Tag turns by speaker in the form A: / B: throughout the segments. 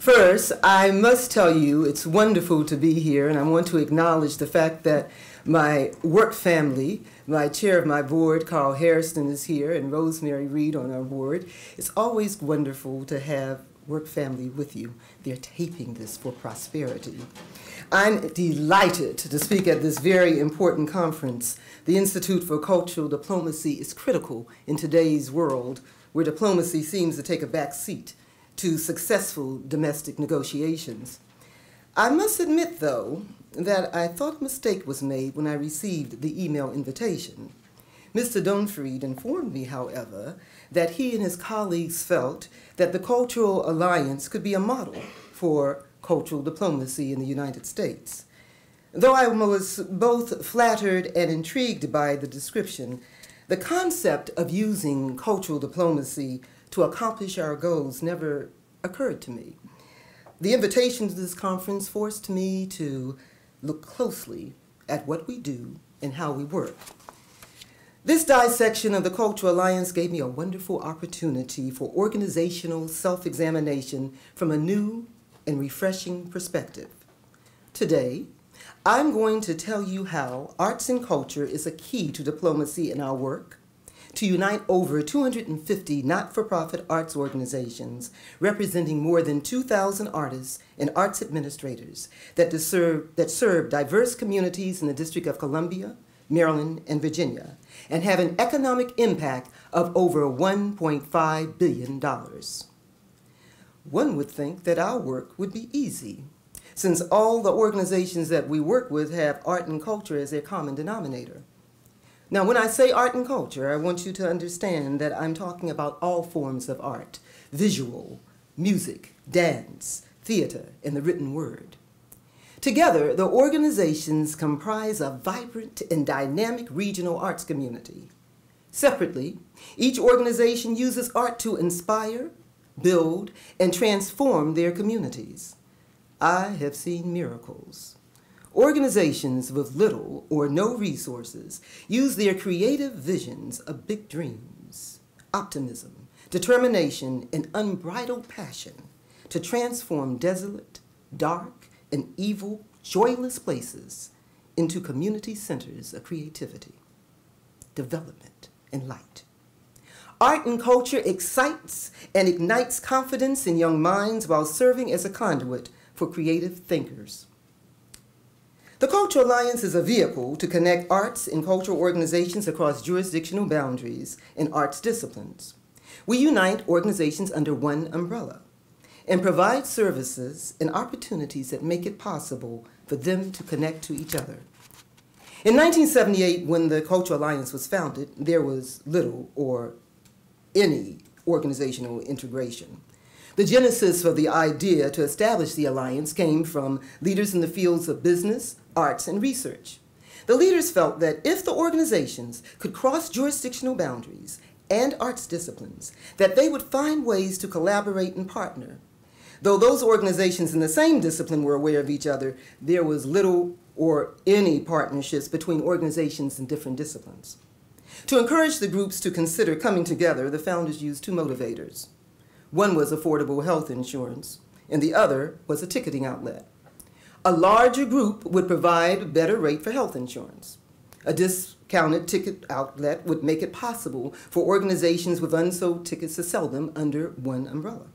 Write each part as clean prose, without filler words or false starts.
A: First, I must tell you it's wonderful to be here, and I want to acknowledge the fact that my work family, my chair of my board, Carl Harrison, is here, and Rosemary Reed on our board. It's always wonderful to have work family with you. They're taping this for prosperity. I'm delighted to speak at this very important conference. The Institute for Cultural Diplomacy is critical in today's world, where diplomacy seems to take a back seat to successful domestic negotiations. I must admit, though, that I thought a mistake was made when I received the email invitation. Mr. Dunfried informed me, however, that he and his colleagues felt that the Cultural Alliance could be a model for cultural diplomacy in the United States. Though I was both flattered and intrigued by the description, the concept of using cultural diplomacy to accomplish our goals never occurred to me. The invitation to this conference forced me to look closely at what we do and how we work. This dissection of the Cultural Alliance gave me a wonderful opportunity for organizational self-examination from a new and refreshing perspective. Today, I'm going to tell you how arts and culture is a key to diplomacy in our work, to unite over 250 not-for-profit arts organizations representing more than 2,000 artists and arts administrators that serve diverse communities in the District of Columbia, Maryland, and Virginia, and have an economic impact of over $1.5 billion. One would think that our work would be easy, since all the organizations that we work with have art and culture as their common denominator. Now, when I say art and culture, I want you to understand that I'm talking about all forms of art: visual, music, dance, theater, and the written word. Together, the organizations comprise a vibrant and dynamic regional arts community. Separately, each organization uses art to inspire, build, and transform their communities. I have seen miracles. Organizations with little or no resources use their creative visions of big dreams, optimism, determination, and unbridled passion to transform desolate, dark, and evil, joyless places into community centers of creativity, development, and light. Art and culture excites and ignites confidence in young minds while serving as a conduit for creative thinkers. The Cultural Alliance is a vehicle to connect arts and cultural organizations across jurisdictional boundaries and arts disciplines. We unite organizations under one umbrella and provide services and opportunities that make it possible for them to connect to each other. In 1978, when the Cultural Alliance was founded, there was little or any organizational integration. The genesis for the idea to establish the alliance came from leaders in the fields of business, arts, and research. The leaders felt that if the organizations could cross jurisdictional boundaries and arts disciplines, that they would find ways to collaborate and partner. Though those organizations in the same discipline were aware of each other, there was little or any partnerships between organizations in different disciplines. To encourage the groups to consider coming together, the founders used two motivators. One was affordable health insurance, and the other was a ticketing outlet. A larger group would provide a better rate for health insurance. A discounted ticket outlet would make it possible for organizations with unsold tickets to sell them under one umbrella.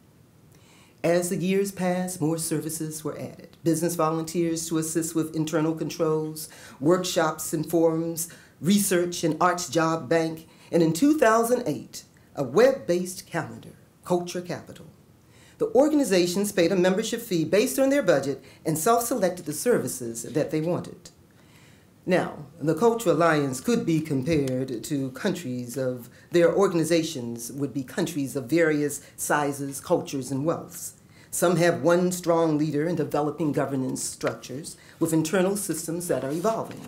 A: As the years passed, more services were added. Business volunteers to assist with internal controls, workshops and forums, research, and arts job bank, and in 2008, a web-based calendar, Culture Capital. The organizations paid a membership fee based on their budget and self-selected the services that they wanted. Now, the Cultural Alliance could be compared to their organizations would be countries of various sizes, cultures, and wealths. Some have one strong leader in developing governance structures with internal systems that are evolving.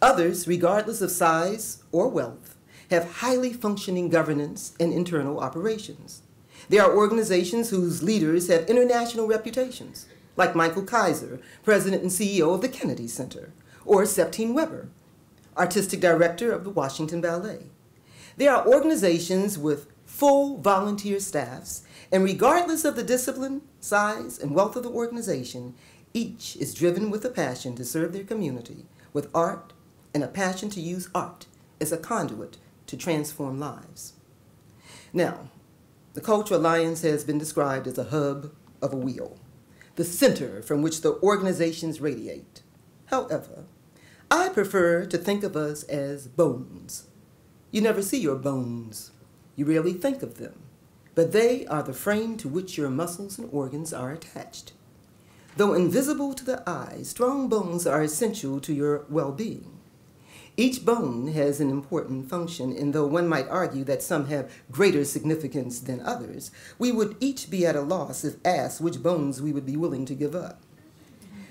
A: Others, regardless of size or wealth, have highly functioning governance and internal operations. There are organizations whose leaders have international reputations, like Michael Kaiser, President and CEO of the Kennedy Center, or Septine Weber, Artistic Director of the Washington Ballet. There are organizations with full volunteer staffs, and regardless of the discipline, size, and wealth of the organization, each is driven with a passion to serve their community with art and a passion to use art as a conduit to transform lives. Now, the Cultural Alliance has been described as a hub of a wheel, the center from which the organizations radiate. However, I prefer to think of us as bones. You never see your bones. You rarely think of them, but they are the frame to which your muscles and organs are attached. Though invisible to the eye, strong bones are essential to your well-being. Each bone has an important function, and though one might argue that some have greater significance than others, we would each be at a loss if asked which bones we would be willing to give up.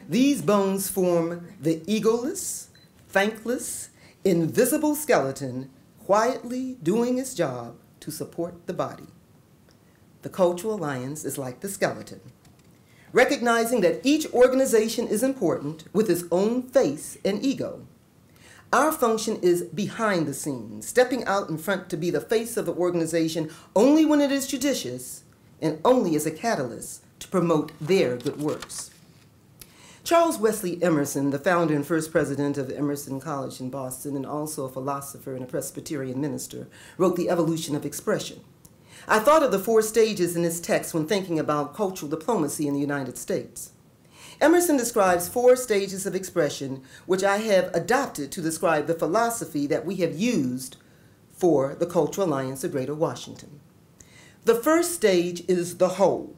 A: These bones form the egoless, thankless, invisible skeleton quietly doing its job to support the body. The Cultural Alliance is like the skeleton, recognizing that each organization is important with its own face and ego. Our function is behind the scenes, stepping out in front to be the face of the organization only when it is judicious and only as a catalyst to promote their good works. Charles Wesley Emerson, the founder and first president of Emerson College in Boston and also a philosopher and a Presbyterian minister, wrote The Evolution of Expression. I thought of the 4 stages in this text when thinking about cultural diplomacy in the United States. Emerson describes 4 stages of expression, which I have adopted to describe the philosophy that we have used for the Cultural Alliance of Greater Washington. The first stage is the whole,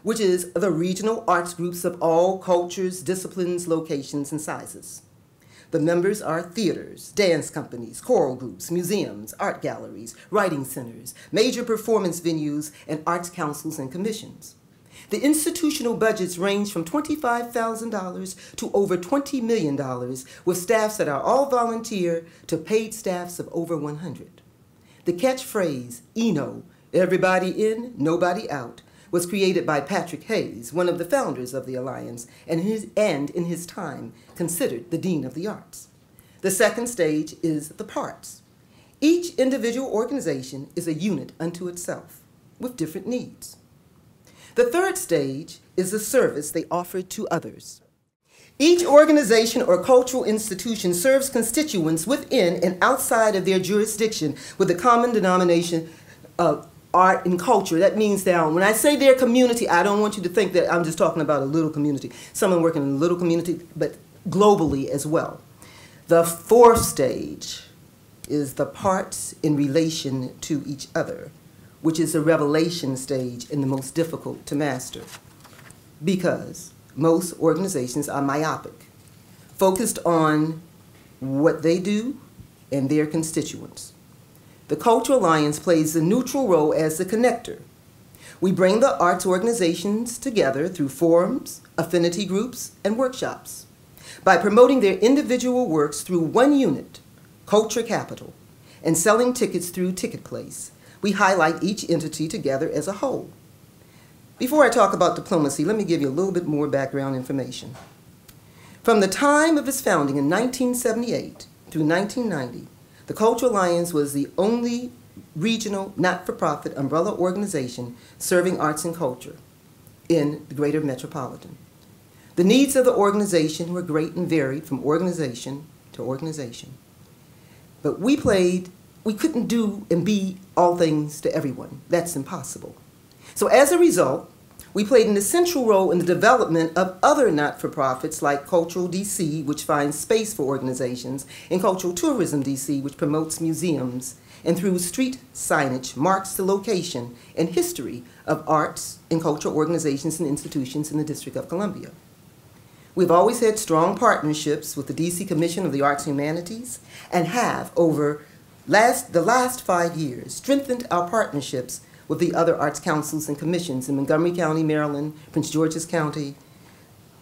A: which is the regional arts groups of all cultures, disciplines, locations, and sizes. The members are theaters, dance companies, choral groups, museums, art galleries, writing centers, major performance venues, and arts councils and commissions. The institutional budgets range from $25,000 to over $20 million, with staffs that are all volunteer to paid staffs of over 100. The catchphrase, ENO, everybody in, nobody out, was created by Patrick Hayes, one of the founders of the Alliance, and in his time considered the Dean of the Arts. The second stage is the parts. Each individual organization is a unit unto itself, with different needs. The third stage is the service they offer to others. Each organization or cultural institution serves constituents within and outside of their jurisdiction with a common denomination of art and culture. That means that when I say their community, I don't want you to think that I'm just talking about a little community. Someone working in a little community, but globally as well. The fourth stage is the parts in relation to each other, which is a revelation stage and the most difficult to master, because most organizations are myopic, focused on what they do and their constituents. The Cultural Alliance plays a neutral role as the connector. We bring the arts organizations together through forums, affinity groups, and workshops. By promoting their individual works through one unit, Culture Capital, and selling tickets through Ticketplace, we highlight each entity together as a whole. Before I talk about diplomacy, let me give you a little bit more background information. From the time of its founding in 1978 through 1990, the Cultural Alliance was the only regional not-for-profit umbrella organization serving arts and culture in the greater metropolitan. The needs of the organization were great and varied from organization to organization. But we couldn't do and be all things to everyone. That's impossible. So as a result, we played an essential role in the development of other not-for-profits like Cultural DC, which finds space for organizations, and Cultural Tourism DC, which promotes museums, and through street signage marks the location and history of arts and cultural organizations and institutions in the District of Columbia. We've always had strong partnerships with the DC Commission of the Arts and Humanities and have, over the last 5 years, strengthened our partnerships with the other arts councils and commissions in Montgomery County, Maryland, Prince George's County,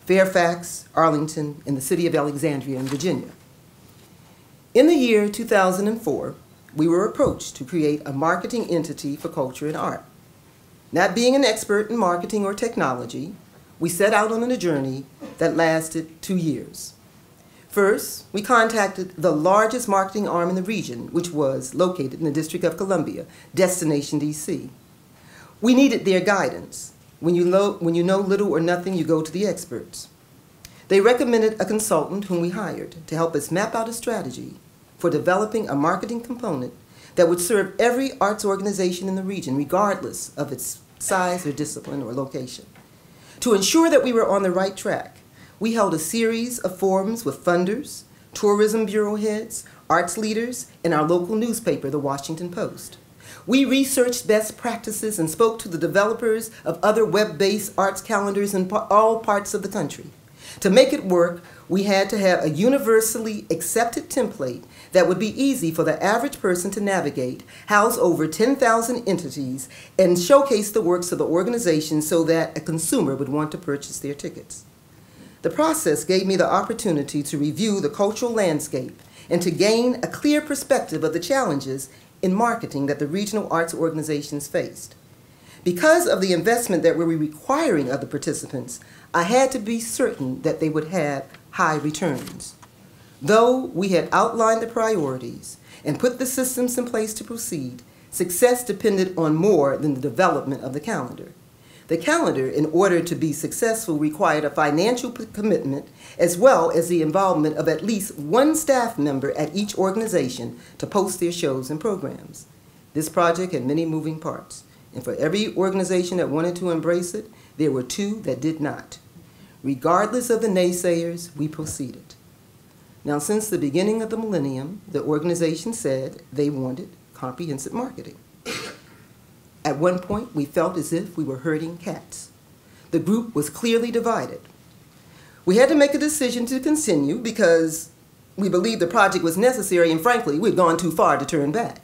A: Fairfax, Arlington, and the city of Alexandria in Virginia. In the year 2004, we were approached to create a marketing entity for culture and art. Not being an expert in marketing or technology, we set out on a journey that lasted 2 years. First, we contacted the largest marketing arm in the region, which was located in the District of Columbia, Destination DC. We needed their guidance. When you know little or nothing, you go to the experts. They recommended a consultant whom we hired to help us map out a strategy for developing a marketing component that would serve every arts organization in the region, regardless of its size or discipline or location. To ensure that we were on the right track, we held a series of forums with funders, tourism bureau heads, arts leaders, and our local newspaper, the Washington Post. We researched best practices and spoke to the developers of other web-based arts calendars in all parts of the country. To make it work, we had to have a universally accepted template that would be easy for the average person to navigate, house over 10,000 entities, and showcase the works of the organization so that a consumer would want to purchase their tickets. The process gave me the opportunity to review the cultural landscape and to gain a clear perspective of the challenges in marketing that the regional arts organizations faced. Because of the investment that we were requiring of the participants, I had to be certain that they would have high returns. Though we had outlined the priorities and put the systems in place to proceed, success depended on more than the development of the calendar. The calendar, in order to be successful, required a financial commitment as well as the involvement of at least one staff member at each organization to post their shows and programs. This project had many moving parts, and for every organization that wanted to embrace it, there were two that did not. Regardless of the naysayers, we proceeded. Now, since the beginning of the millennium, the organization said they wanted comprehensive marketing. At one point, we felt as if we were herding cats. The group was clearly divided. We had to make a decision to continue because we believed the project was necessary, and frankly, we'd gone too far to turn back.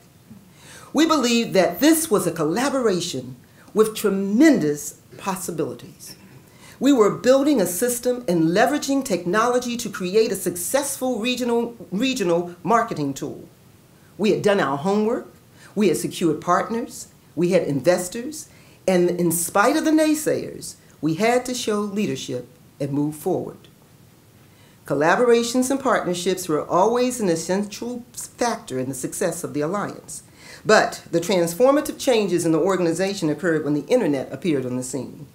A: We believed that this was a collaboration with tremendous possibilities. We were building a system and leveraging technology to create a successful regional marketing tool. We had done our homework, we had secured partners, we had investors, and in spite of the naysayers, we had to show leadership and move forward. Collaborations and partnerships were always an essential factor in the success of the alliance. But the transformative changes in the organization occurred when the internet appeared on the scene.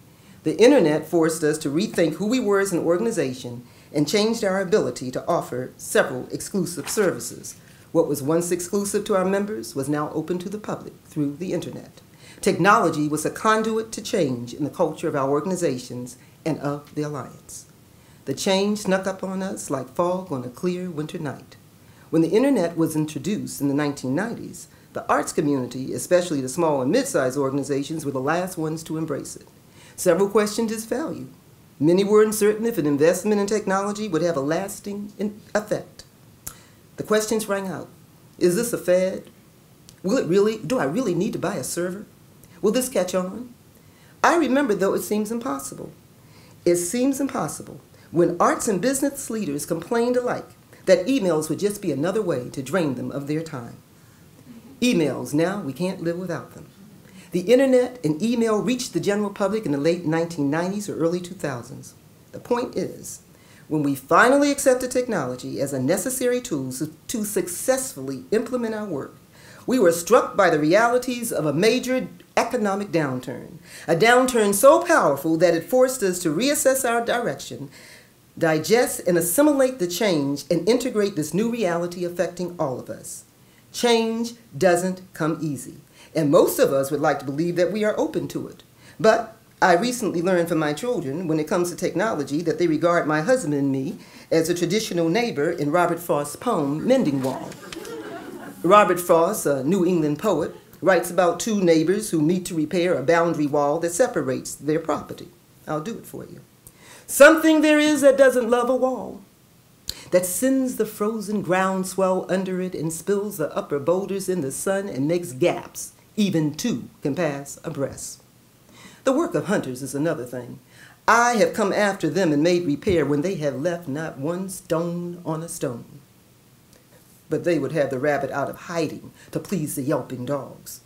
A: The internet forced us to rethink who we were as an organization and changed our ability to offer several exclusive services. What was once exclusive to our members was now open to the public through the internet. Technology was a conduit to change in the culture of our organizations and of the Alliance. The change snuck up on us like fog on a clear winter night. When the internet was introduced in the 1990s, the arts community, especially the small and mid-sized organizations, were the last ones to embrace it. Several questioned its value. Many were uncertain if an investment in technology would have a lasting effect. The questions rang out. Is this a fad? Do I really need to buy a server? Will this catch on? I remember, though, it seems impossible. It seems impossible when arts and business leaders complained alike that emails would just be another way to drain them of their time. Emails, now we can't live without them. The internet and email reached the general public in the late 1990s or early 2000s. The point is, when we finally accepted technology as a necessary tool to successfully implement our work, we were struck by the realities of a major economic downturn, a downturn so powerful that it forced us to reassess our direction, digest and assimilate the change, and integrate this new reality affecting all of us. Change doesn't come easy, and most of us would like to believe that we are open to it. But I recently learned from my children, when it comes to technology, that they regard my husband and me as a traditional neighbor in Robert Frost's poem, Mending Wall. Robert Frost, a New England poet, writes about two neighbors who meet to repair a boundary wall that separates their property. I'll do it for you. Something there is that doesn't love a wall, that sends the frozen groundswell under it and spills the upper boulders in the sun and makes gaps even two can pass abreast. The work of hunters is another thing. I have come after them and made repair when they have left not one stone on a stone. But they would have the rabbit out of hiding to please the yelping dogs.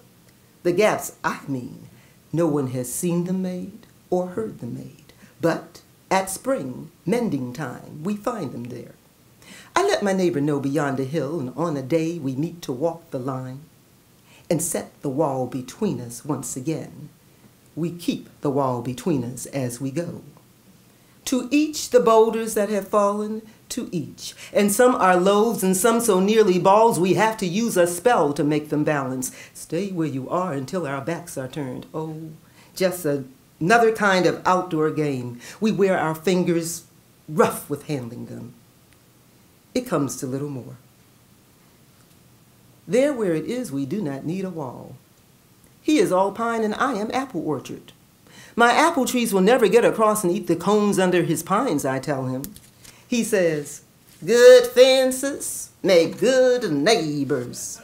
A: The gaps, I mean, no one has seen them made or heard them made. But at spring, mending time, we find them there. I let my neighbor know beyond the hill, and on a day we meet to walk the line and set the wall between us once again. We keep the wall between us as we go. To each the boulders that have fallen, to each. And some are loaves and some so nearly balls we have to use a spell to make them balance. Stay where you are until our backs are turned. Oh, just another kind of outdoor game. We wear our fingers rough with handling them. It comes to little more. There where it is, we do not need a wall. He is all pine and I am apple orchard. My apple trees will never get across and eat the cones under his pines, I tell him. He says, good fences make good neighbors.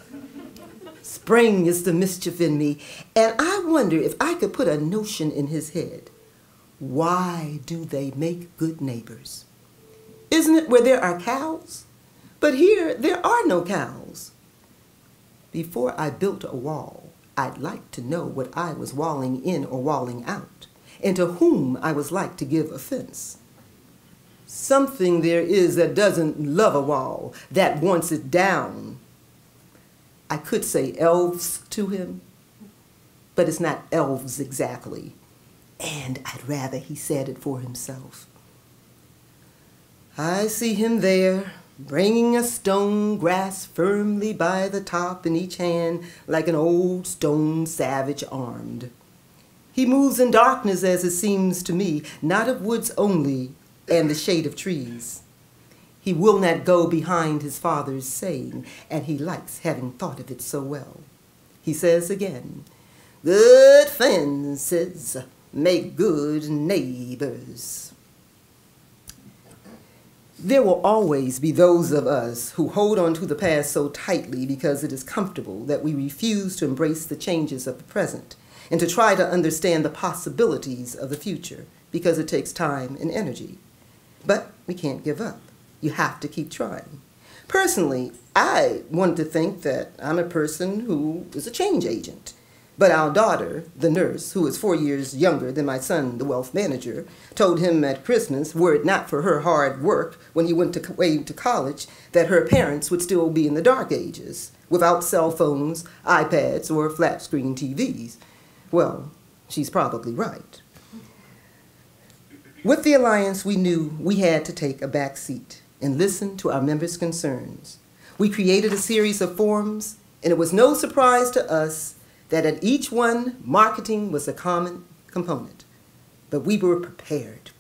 A: Spring is the mischief in me, and I wonder if I could put a notion in his head. Why do they make good neighbors? Isn't it where there are cows? But here there are no cows. Before I built a wall, I'd like to know what I was walling in or walling out, and to whom I was like to give offense. Something there is that doesn't love a wall, that wants it down. I could say elves to him, but it's not elves exactly, and I'd rather he said it for himself. I see him there, bringing a stone grasped firmly by the top in each hand like an old stone savage armed. He moves in darkness as it seems to me, not of woods only and the shade of trees. He will not go behind his father's saying, and he likes having thought of it so well. He says again, good fences make good neighbors. There will always be those of us who hold on to the past so tightly because it is comfortable that we refuse to embrace the changes of the present and to try to understand the possibilities of the future because it takes time and energy. But we can't give up. You have to keep trying. Personally, I want to think that I'm a person who is a change agent. But our daughter, the nurse, who is 4 years younger than my son, the wealth manager, told him at Christmas, were it not for her hard work when he went away to college, that her parents would still be in the dark ages, without cell phones, iPads, or flat-screen TVs. Well, she's probably right. With the Alliance, we knew we had to take a back seat and listen to our members' concerns. We created a series of forums, and it was no surprise to us that at each one, marketing was a common component. But we were prepared.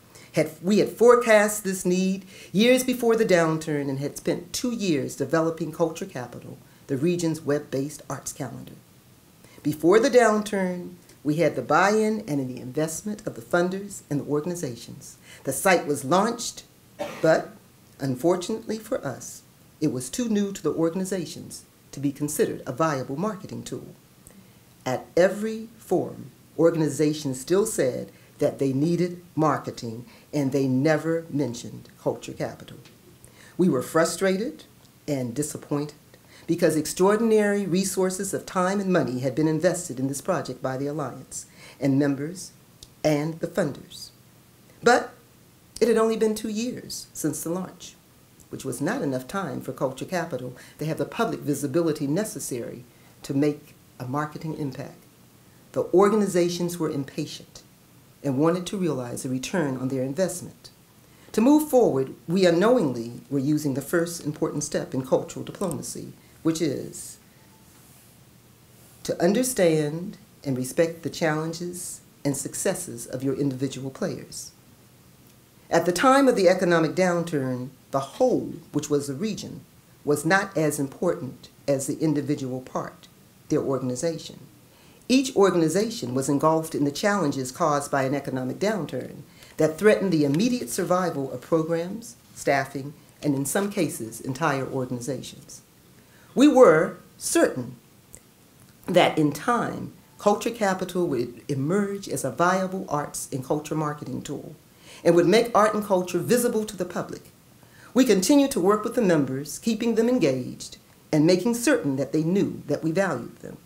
A: We had forecast this need years before the downturn and had spent 2 years developing Culture Capital, the region's web-based arts calendar. Before the downturn, we had the buy-in and the investment of the funders and the organizations. The site was launched, but unfortunately for us, it was too new to the organizations to be considered a viable marketing tool. At every forum, organizations still said that they needed marketing and they never mentioned Culture Capital. We were frustrated and disappointed because extraordinary resources of time and money had been invested in this project by the Alliance and members and the funders. But it had only been 2 years since the launch, which was not enough time for Culture Capital to have the public visibility necessary to make a marketing impact. The organizations were impatient and wanted to realize a return on their investment. To move forward, we unknowingly were using the first important step in cultural diplomacy, which is to understand and respect the challenges and successes of your individual players. At the time of the economic downturn, the whole, which was the region, was not as important as the individual part, their organization. Each organization was engulfed in the challenges caused by an economic downturn that threatened the immediate survival of programs, staffing, and in some cases, entire organizations. We were certain that in time, Culture Capital would emerge as a viable arts and culture marketing tool and would make art and culture visible to the public. We continued to work with the members, keeping them engaged and making certain that they knew that we valued them.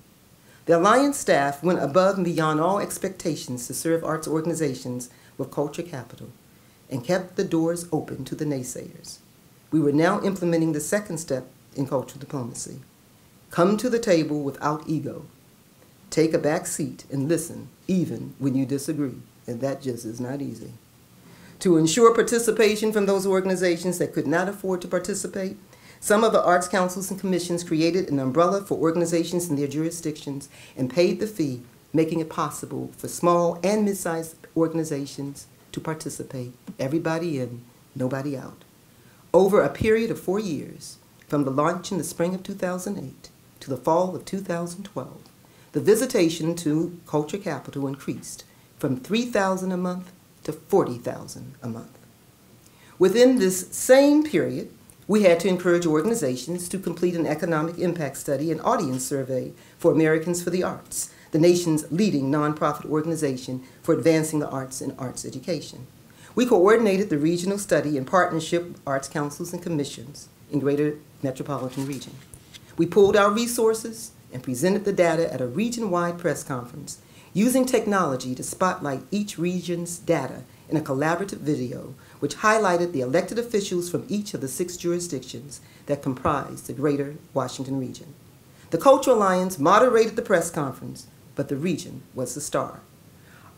A: The Alliance staff went above and beyond all expectations to serve arts organizations with Culture Capital and kept the doors open to the naysayers. we were now implementing the second step in cultural diplomacy. Come to the table without ego. Take a back seat and listen, even when you disagree, and that just is not easy. To ensure participation from those organizations that could not afford to participate, some of the arts councils and commissions created an umbrella for organizations in their jurisdictions and paid the fee, making it possible for small and mid-sized organizations to participate. Everybody in, nobody out. Over a period of 4 years, from the launch in the spring of 2008 to the fall of 2012, the visitation to Culture Capital increased from 3,000 a month to 40,000 a month. Within this same period, we had to encourage organizations to complete an economic impact study and audience survey for Americans for the Arts, the nation's leading nonprofit organization for advancing the arts and arts education. We coordinated the regional study in partnership with arts councils and commissions in greater metropolitan region. We pooled our resources and presented the data at a region-wide press conference, using technology to spotlight each region's data in a collaborative video which highlighted the elected officials from each of the 6 jurisdictions that comprise the greater Washington region. The Cultural Alliance moderated the press conference, but the region was the star.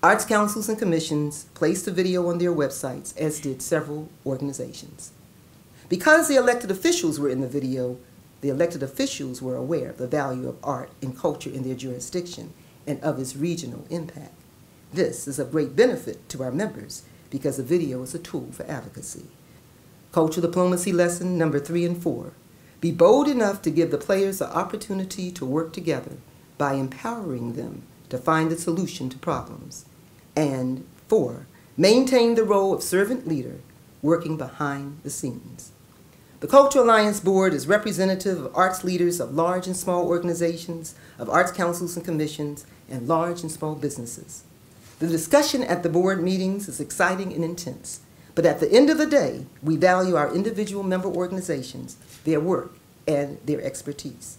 A: Arts councils and commissions placed the video on their websites, as did several organizations. Because the elected officials were in the video, the elected officials were aware of the value of art and culture in their jurisdiction and of its regional impact. This is of great benefit to our members because the video is a tool for advocacy. Cultural diplomacy lesson number 3 and 4. Be bold enough to give the players the opportunity to work together by empowering them to find the solution to problems. And 4, maintain the role of servant leader working behind the scenes. The Cultural Alliance Board is representative of arts leaders of large and small organizations, of arts councils and commissions, and large and small businesses. The discussion at the board meetings is exciting and intense, but at the end of the day, we value our individual member organizations, their work, and their expertise.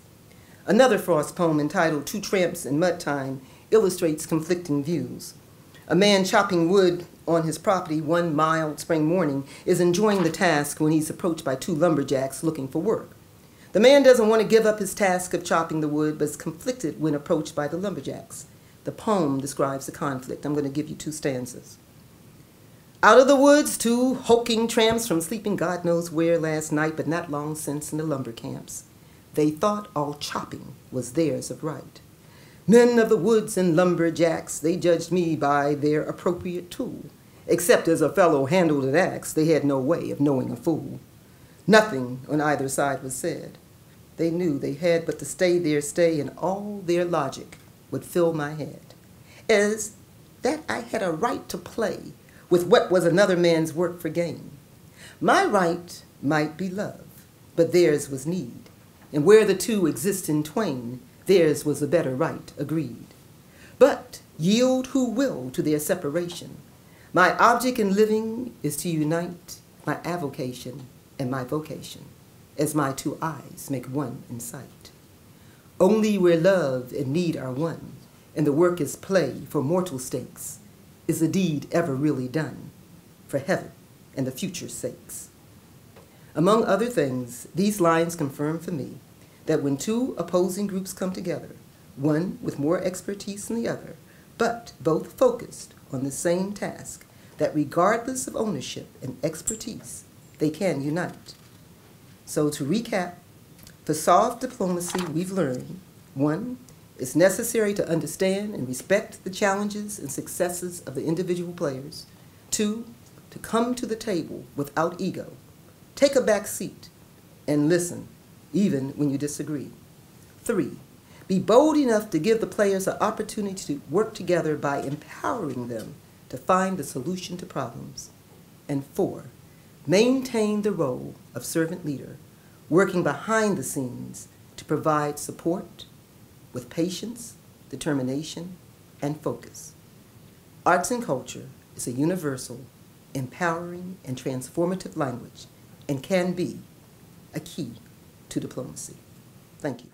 A: Another Frost poem entitled Two Tramps in Mud Time illustrates conflicting views. A man chopping wood on his property one mild spring morning is enjoying the task when he's approached by 2 lumberjacks looking for work. The man doesn't want to give up his task of chopping the wood, but is conflicted when approached by the lumberjacks. The poem describes the conflict. I'm going to give you 2 stanzas. Out of the woods, 2 hulking tramps from sleeping God knows where last night, but not long since in the lumber camps. They thought all chopping was theirs of right. Men of the woods and lumberjacks, they judged me by their appropriate tool. Except as a fellow handled an axe, they had no way of knowing a fool. Nothing on either side was said. They knew they had but to stay their stay, and all their logic would fill my head, as that I had a right to play with what was another man's work for gain. My right might be love, but theirs was need, and where the 2 exist in twain, theirs was a better right, agreed. But yield who will to their separation. My object in living is to unite my avocation and my vocation, as my 2 eyes make one in sight. Only where love and need are one, and the work is play for mortal stakes, is the deed ever really done, for heaven and the future's sakes. Among other things, these lines confirm for me that when 2 opposing groups come together, one with more expertise than the other, but both focused on the same task, that regardless of ownership and expertise, they can unite. So to recap, for soft diplomacy, we've learned, 1, it's necessary to understand and respect the challenges and successes of the individual players. 2, to come to the table without ego. Take a back seat and listen, even when you disagree. 3, be bold enough to give the players an opportunity to work together by empowering them to find the solution to problems. And 4, maintain the role of servant leader, working behind the scenes to provide support with patience, determination, and focus. Arts and culture is a universal, empowering, and transformative language and can be a key to diplomacy. Thank you.